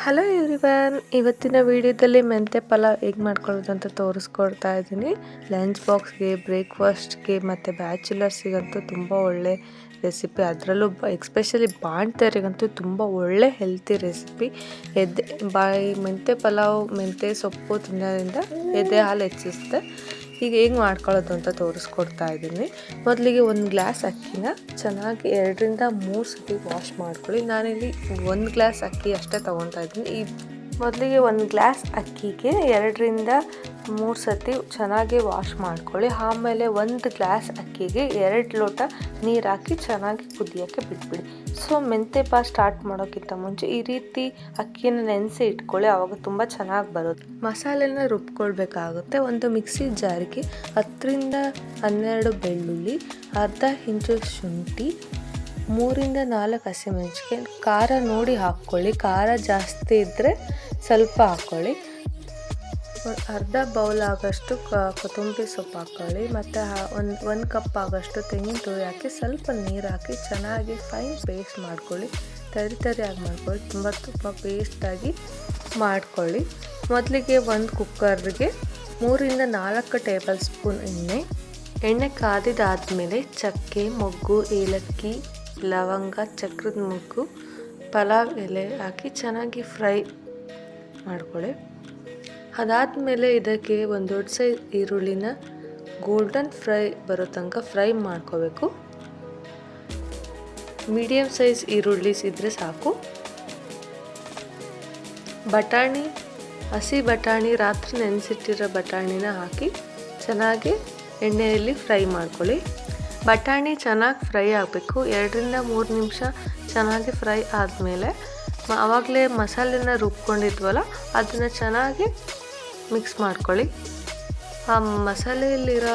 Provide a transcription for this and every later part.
Hello everyone, ಇವತ್ತಿನ ವಿಡಿಯೋದಲ್ಲಿ ಮೆಂತ್ಯ ಪಲಾವ್ ಹೇಗೆ ಮಾಡ್ಕೊಳ್ಳೋದು ಅಂತ ತೋರಿಸ್ಕೊಡ್ತಾ ಇದ್ದೀನಿ. ಲಂಚ್ ಬಾಕ್ಸ್ಗೆ, ಬ್ರೇಕ್ಫಾಸ್ಟ್ಗೆ ಮತ್ತು ಬ್ಯಾಚುಲರ್ಸಿಗಂತೂ ತುಂಬ ಒಳ್ಳೆ ರೆಸಿಪಿ. ಅದರಲ್ಲೂ ಎಸ್ಪೆಷಲಿ ಬಾಣ್ತಿಯರಿಗಂತೂ ತುಂಬ ಒಳ್ಳೆ ಹೆಲ್ತಿ ರೆಸಿಪಿ. ಮೆಂತ್ಯ ಪಲಾವ್, ಮೆಂತ್ಯ ಸೊಪ್ಪು ತಿನ್ನೋದ್ರಿಂದ ಎದೆ ಹಾಲು ಹೆಚ್ಚಿಸುತ್ತೆ. ಈಗ ಹೇಗೆ ಮಾಡ್ಕೊಳ್ಳೋದು ಅಂತ ತೋರಿಸ್ಕೊಡ್ತಾ ಇದ್ದೀನಿ. ಮೊದಲಿಗೆ ಒಂದು ಗ್ಲಾಸ್ ಅಕ್ಕಿನ ಚೆನ್ನಾಗಿ 2-3 ಸತಿ ವಾಶ್ ಮಾಡ್ಕೊಳ್ಳಿ. ನಾನಿಲ್ಲಿ 1 ಗ್ಲಾಸ್ ಅಕ್ಕಿ ಅಷ್ಟೇ ತೊಗೊತಾ ಇದ್ದೀನಿ. ಮೊದಲಿಗೆ 1 ಗ್ಲಾಸ್ ಅಕ್ಕಿಗೆ 2-3 ಸತಿ ಚೆನ್ನಾಗಿ ವಾಶ್ ಮಾಡ್ಕೊಳ್ಳಿ. ಆಮೇಲೆ 1 ಗ್ಲಾಸ್ ಅಕ್ಕಿಗೆ 2 ಲೋಟ ನೀರು ಹಾಕಿ ಚೆನ್ನಾಗಿ ಕುದಿಯೋಕ್ಕೆ ಬಿಟ್ಬಿಡಿ. ಸೊ ಮೆಂತ್ಯ ಸ್ಟಾರ್ಟ್ ಮಾಡೋಕ್ಕಿಂತ ಮುಂಚೆ ಈ ರೀತಿ ಅಕ್ಕಿನ ನೆನೆಸಿ ಇಟ್ಕೊಳ್ಳಿ, ಆವಾಗ ತುಂಬ ಚೆನ್ನಾಗಿ ಬರುತ್ತೆ. ಮಸಾಲೆನ ರುಬ್ಕೊಳ್ಬೇಕಾಗುತ್ತೆ. ಒಂದು ಮಿಕ್ಸಿ ಜಾರಿಗೆ 10-12 ಬೆಳ್ಳುಳ್ಳಿ, ಅರ್ಧ ಇಂಚು ಶುಂಠಿ, 3-4 ಹಸಿಮೆಣಸಿಗೆ. ಖಾರ ನೋಡಿ ಹಾಕ್ಕೊಳ್ಳಿ, ಖಾರ ಜಾಸ್ತಿ ಇದ್ದರೆ ಸ್ವಲ್ಪ ಹಾಕ್ಕೊಳ್ಳಿ. ಅರ್ಧ ಬೌಲ್ ಆಗೋಷ್ಟು ಕೊತ್ತಂಬರಿ ಸೊಪ್ಪು ಹಾಕ್ಕೊಳ್ಳಿ. ಮತ್ತು ಒಂದು ಕಪ್ ಆಗೋಷ್ಟು ತೆಂಗಿನ ತುರಿ ಹಾಕಿ ಸ್ವಲ್ಪ ನೀರು ಹಾಕಿ ಚೆನ್ನಾಗಿ ಫೈನ್ ಪೇಸ್ಟ್ ಮಾಡ್ಕೊಳ್ಳಿ. ತರಿಯಾಗಿ ಮಾಡ್ಕೊಳ್ಳಿ, ತುಂಬ ಪೇಸ್ಟಾಗಿ ಮಾಡ್ಕೊಳ್ಳಿ. ಮೊದಲಿಗೆ ಒಂದು ಕುಕ್ಕರ್ಗೆ 3-4 ಟೇಬಲ್ ಸ್ಪೂನ್ ಎಣ್ಣೆ ಕಾದಿದಾದಮೇಲೆ ಚಕ್ಕೆ, ಮೊಗ್ಗು, ಏಲಕ್ಕಿ, ಲವಂಗ, ಚಕ್ರದ ಮೊಗ್ಗು, ಪಲಾವ್ ಎಲೆ ಹಾಕಿ ಚೆನ್ನಾಗಿ ಫ್ರೈ ಮಾಡ್ಕೊಳ್ಳಿ. ಅದಾದಮೇಲೆ ಇದಕ್ಕೆ ಒಂದು ದೊಡ್ಡ ಸೈಜ್ ಈರುಳ್ಳಿನ ಗೋಲ್ಡನ್ ಫ್ರೈ ಬರೋ ತನಕ ಫ್ರೈ ಮಾಡ್ಕೋಬೇಕು. ಮೀಡಿಯಮ್ ಸೈಜ್ ಈರುಳ್ಳಿ ಇದ್ದರೆ ಸಾಕು. ಹಸಿ ಬಟಾಣಿ, ರಾತ್ರಿ ನೆನೆಸಿಟ್ಟಿರೋ ಬಟಾಣಿನ ಹಾಕಿ ಚೆನ್ನಾಗಿ ಎಣ್ಣೆಯಲ್ಲಿ ಫ್ರೈ ಮಾಡ್ಕೊಳ್ಳಿ. ಬಟಾಣಿ ಚೆನ್ನಾಗಿ ಫ್ರೈ ಆಗಬೇಕು. 2-3 ನಿಮಿಷ ಚೆನ್ನಾಗಿ ಫ್ರೈ ಆದಮೇಲೆ ಆವಾಗಲೇ ಮಸಾಲೆನ ರುಬ್ಕೊಂಡಿದ್ವಲ್ಲ ಅದನ್ನು ಚೆನ್ನಾಗಿ ಮಿಕ್ಸ್ ಮಾಡ್ಕೊಳ್ಳಿ. ಆ ಮಸಾಲೆಯಲ್ಲಿರೋ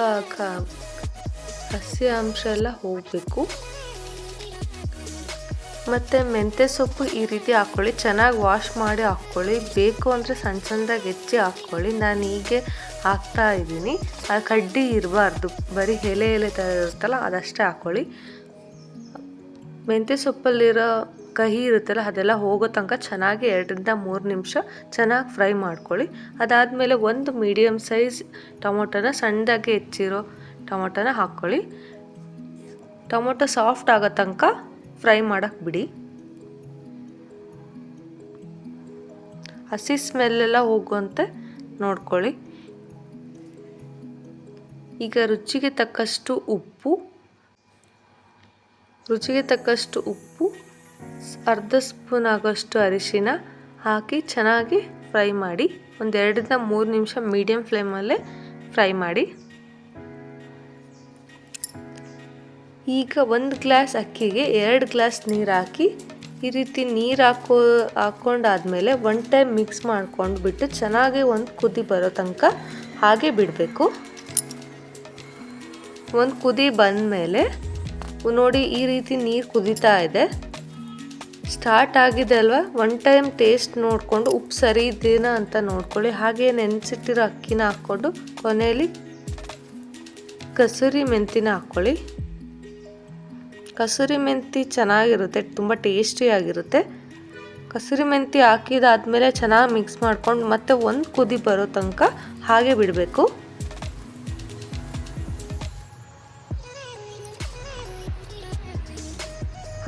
ಹಸಿ ಅಂಶ ಎಲ್ಲ ಹೋಗಬೇಕು. ಮತ್ತು ಮೆಂತ್ಯ ಸೊಪ್ಪು ಈ ರೀತಿ ಹಾಕ್ಕೊಳ್ಳಿ, ಚೆನ್ನಾಗಿ ವಾಶ್ ಮಾಡಿ ಹಾಕ್ಕೊಳ್ಳಿ. ಬೇಕು ಅಂದರೆ ಸಣ್ಣದಾಗಿ ಹೆಚ್ಚಿ ಹಾಕ್ಕೊಳ್ಳಿ. ನಾನು ಹೀಗೆ ಹಾಕ್ತಾ ಇದ್ದೀನಿ. ಆ ಕಡ್ಡಿ ಇರಬಾರ್ದು, ಬರೀ ಎಲೆ ಥರ ಇರುತ್ತಲ್ಲ ಅದಷ್ಟೇ ಹಾಕ್ಕೊಳ್ಳಿ. ಮೆಂತ್ಯ ಸೊಪ್ಪಲ್ಲಿರೋ ಕಹಿ ಇರುತ್ತಲ್ಲ ಅದೆಲ್ಲ ಹೋಗೋ ತನಕ ಚೆನ್ನಾಗಿ 2-3 ನಿಮಿಷ ಚೆನ್ನಾಗಿ ಫ್ರೈ ಮಾಡ್ಕೊಳ್ಳಿ. ಅದಾದಮೇಲೆ ಒಂದು ಮೀಡಿಯಮ್ ಸೈಜ್ ಟೊಮೊಟೊನ ಸಣ್ಣದಾಗಿ ಹೆಚ್ಚಿರೋ ಟೊಮೊಟೊನ ಹಾಕ್ಕೊಳ್ಳಿ. ಟೊಮೊಟೊ ಸಾಫ್ಟ್ ಆಗೋ ತನಕ ಫ್ರೈ ಮಾಡೋಕ್ಕೆ ಬಿಡಿ. ಹಸಿ ಸ್ಮೆಲ್ಲೆಲ್ಲ ಹೋಗುವಂತೆ ನೋಡ್ಕೊಳ್ಳಿ. ಈಗ ರುಚಿಗೆ ತಕ್ಕಷ್ಟು ಉಪ್ಪು, ಅರ್ಧ ಸ್ಪೂನ್ ಆಗೋಷ್ಟು ಅರಿಶಿನ ಹಾಕಿ ಚೆನ್ನಾಗಿ ಫ್ರೈ ಮಾಡಿ. 2-3 ನಿಮಿಷ ಮೀಡಿಯಮ್ ಫ್ಲೇಮಲ್ಲೇ ಫ್ರೈ ಮಾಡಿ. ಈಗ 1 ಗ್ಲಾಸ್ ಅಕ್ಕಿಗೆ 2 ಗ್ಲಾಸ್ ನೀರು ಹಾಕಿ ಈ ರೀತಿ ನೀರು ಹಾಕ್ಕೊಂಡಾದ್ಮೇಲೆ 1 ಟೈಮ್ ಮಿಕ್ಸ್ ಮಾಡ್ಕೊಂಡು ಬಿಟ್ಟು ಚೆನ್ನಾಗಿ ಒಂದು ಕುದಿ ಬರೋ ತನಕ ಹಾಗೆ ಬಿಡಬೇಕು. ಒಂದು ಕುದಿ ಬಂದಮೇಲೆ ನೋಡಿ ಈ ರೀತಿ ನೀರು ಕುದೀತಾ ಇದೆ, ಸ್ಟಾರ್ಟ್ ಆಗಿದೆ ಅಲ್ವಾ. 1 ಟೈಮ್ ಟೇಸ್ಟ್ ನೋಡಿಕೊಂಡು ಉಪ್ಪು ಸರಿ ಇದೇನಾ ಅಂತ ನೋಡ್ಕೊಳ್ಳಿ. ಹಾಗೆ ನೆನೆಸಿಟ್ಟಿರೋ ಅಕ್ಕಿನ ಹಾಕ್ಕೊಂಡು ಕೊನೆಯಲ್ಲಿ ಕಸೂರಿ ಮೆಂತಿನ ಹಾಕ್ಕೊಳ್ಳಿ. ಕಸೂರಿ ಮೆಂತಿ ಚೆನ್ನಾಗಿರುತ್ತೆ, ತುಂಬ ಟೇಸ್ಟಿಯಾಗಿರುತ್ತೆ. ಕಸೂರಿ ಮೆಂತಿ ಹಾಕಿದಾದ್ಮೇಲೆ ಚೆನ್ನಾಗಿ ಮಿಕ್ಸ್ ಮಾಡ್ಕೊಂಡು ಮತ್ತೆ ಒಂದು ಕುದಿ ಬರೋ ತನಕ ಹಾಗೆ ಬಿಡಬೇಕು.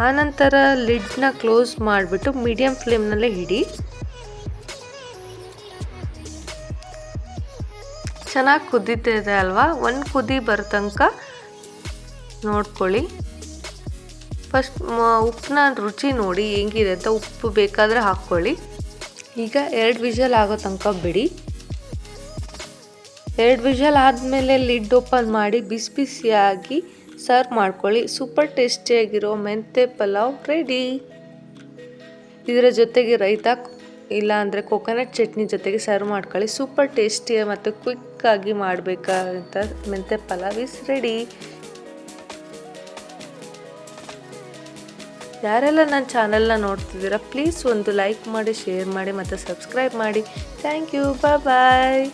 ಆನಂತರ ಲಿಡ್ನ ಕ್ಲೋಸ್ ಮಾಡಿಬಿಟ್ಟು ಮೀಡಿಯಮ್ ಫ್ಲೇಮ್ನಲ್ಲೇ ಇಡಿ. ಚೆನ್ನಾಗಿ ಕುದೀತಿದೆ ಅಲ್ವಾ, ಒಂದು ಕುದಿ ಬರೋ ತನಕ ನೋಡ್ಕೊಳ್ಳಿ. ಫಸ್ಟ್ ಉಪ್ಪನ್ನ ರುಚಿ ನೋಡಿ ಹೆಂಗಿದೆ ಅಂತ, ಉಪ್ಪು ಬೇಕಾದರೆ ಹಾಕ್ಕೊಳ್ಳಿ. ಈಗ 2 ವಿಷಲ್ ಆಗೋ ತನಕ ಬಿಡಿ. 2 ವಿಷಲ್ ಆದಮೇಲೆ ಲಿಡ್ ಓಪನ್ ಮಾಡಿ ಬಿಸಿಯಾಗಿ ಸರ್ವ್ ಮಾಡ್ಕೊಳ್ಳಿ. ಸೂಪರ್ ಟೇಸ್ಟಿಯಾಗಿರೋ ಮೆಂತ್ಯ ಪಲಾವ್ ರೆಡಿ. ಇದರ ಜೊತೆಗೆ ರೈತ ಇಲ್ಲ ಅಂದರೆ ಕೊಕೊನಟ್ ಚಟ್ನಿ ಜೊತೆಗೆ ಸರ್ವ್ ಮಾಡ್ಕೊಳ್ಳಿ. ಸೂಪರ್ ಟೇಸ್ಟಿ ಮತ್ತು ಕ್ವಿಕ್ಕಾಗಿ ಮಾಡಬೇಕಾದಂಥ ಮೆಂತ್ಯ ಪಲಾವ್ ಇಸ್ ರೆಡಿ. ಯಾರೆಲ್ಲ ನನ್ನ ಚಾನಲ್ನ ನೋಡ್ತಿದ್ದೀರಾ ಪ್ಲೀಸ್ ಒಂದು ಲೈಕ್ ಮಾಡಿ, ಶೇರ್ ಮಾಡಿ ಮತ್ತು ಸಬ್ಸ್ಕ್ರೈಬ್ ಮಾಡಿ. Thank you, bye.